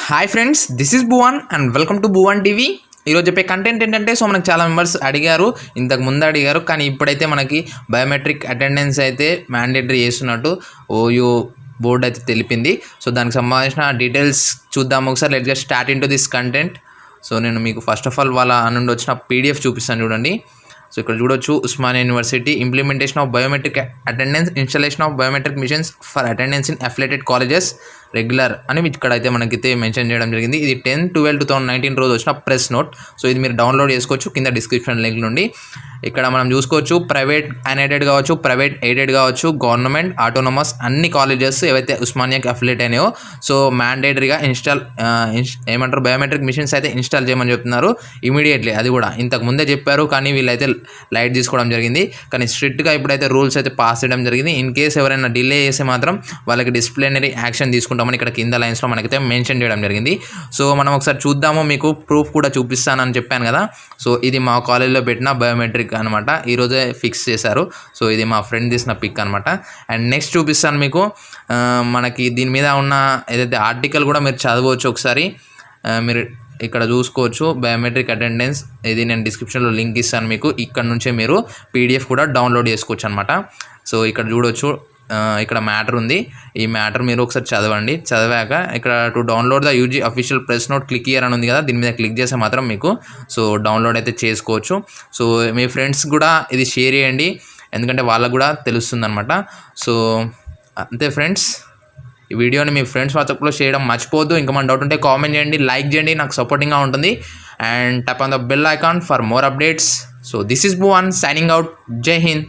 Hi friends, this is Bhuvan and welcome to Bhuvan TV. ఈరోజు చెప్పే content ఏంటంటే, సో మనకు చాలా మెంబర్స్ అడిగారు, ఇంతకు ముందు అడిగారు, కానీ ఇప్పుడైతే మనకి బయోమెట్రిక్ అటెండెన్స్ అయితే మ్యాండేటరీ చేస్తున్నట్టు ఓయూ బోర్డు అయితే తెలిపింది. సో దానికి సంబంధించిన డీటెయిల్స్ చూద్దాము ఒకసారి. Let's get start in to this content. So నేను మీకు ఫస్ట్ ఆఫ్ ఆల్ వాళ్ళ నుండి వచ్చిన పీడిఎఫ్ చూపిస్తాను చూడండి. సో ఇక్కడ చూడొచ్చు, Osmania university implementation of biometric attendance, installation of biometric machines for attendance in affiliated colleges regular అని ఇక్కడ అయితే మనకైతే మెన్షన్ చేయడం జరిగింది. ఇది 10/12/2019 రోజు వచ్చిన ప్రెస్ నోట్. సో ఇది మీరు డౌన్లోడ్ చేసుకోవచ్చు కింద డిస్క్రిప్షన్ లింక్ నుండి. ఇక్కడ మనం చూసుకోవచ్చు, ప్రైవేట్ అన్ఎయిడెడ్ కావచ్చు, ప్రైవేట్ ఎయిడెడ్ కావచ్చు, గవర్నమెంట్, ఆటోనమస్ అన్ని కాలేజెస్ ఏవైతే ఉస్మానియాకి అఫిలియేట్ అయినాయో సో మ్యాండేటరీగా ఏమంటారు బయోమెట్రిక్ మిషన్స్ అయితే ఇన్స్టాల్ చేయమని చెప్తున్నారు ఇమీడియట్లీ. అది కూడా ఇంతకు ముందే చెప్పారు, కానీ వీళ్ళైతే లైట్ తీసుకోవడం జరిగింది. కానీ స్ట్రిక్ట్గా ఇప్పుడైతే రూల్స్ అయితే పాస్ చేయడం జరిగింది. ఇన్ కేస్ ఎవరైనా డిలే చేస్తే మాత్రం వాళ్ళకి డిసిప్లినరీ యాక్షన్ తీసుకుంటామని ఇక్కడ కింద లైన్స్లో మనకైతే మెన్షన్ చేయడం జరిగింది. సో మనం ఒకసారి చూద్దాము, మీకు ప్రూఫ్ కూడా చూపిస్తానని చెప్పాను కదా. సో ఇది మా కాలేజ్లో పెట్టిన బయోమెట్రిక్ అనమాట, ఈరోజే ఫిక్స్ చేశారు. సో ఇది మా ఫ్రెండ్ తీసిన పిక్ అనమాట. అండ్ నెక్స్ట్ చూపిస్తాను మీకు, మనకి దీని మీద ఉన్న ఏదైతే ఆర్టికల్ కూడా మీరు చదవచ్చు ఒకసారి. మీరు ఇక్కడ చూసుకోవచ్చు బయోమెట్రిక్ అటెండెన్స్, ఇది నేను డిస్క్రిప్షన్లో లింక్ ఇస్తాను మీకు. ఇక్కడ నుంచే మీరు పీడిఎఫ్ కూడా డౌన్లోడ్ చేసుకోవచ్చు అనమాట. సో ఇక్కడ చూడొచ్చు, ఇక్కడ మ్యాటర్ ఉంది. ఈ మ్యాటర్ మీరు ఒకసారి చదవండి. చదివాక ఇక్కడ to download the UG official press note click year అని ఉంది కదా, దీని మీద క్లిక్ చేస్తే మాత్రం మీకు సో డౌన్లోడ్ అయితే చేసుకోవచ్చు. సో మీ ఫ్రెండ్స్ కూడా ఇది షేర్ చేయండి, ఎందుకంటే వాళ్ళకు కూడా తెలుస్తుంది అనమాట. సో అంతే ఫ్రెండ్స్, ఈ వీడియోని మీ ఫ్రెండ్స్ వాట్సాప్లో చేయడం మర్చిపోవద్దు. ఇంకా మన డౌట్ ఉంటే కామెంట్ చేయండి, లైక్ చేయండి, నాకు సపోర్టింగ్గా ఉంటుంది. అండ్ టప్ on the bell icon for more updates. So this is Bhuvan signing out. జై హింద్.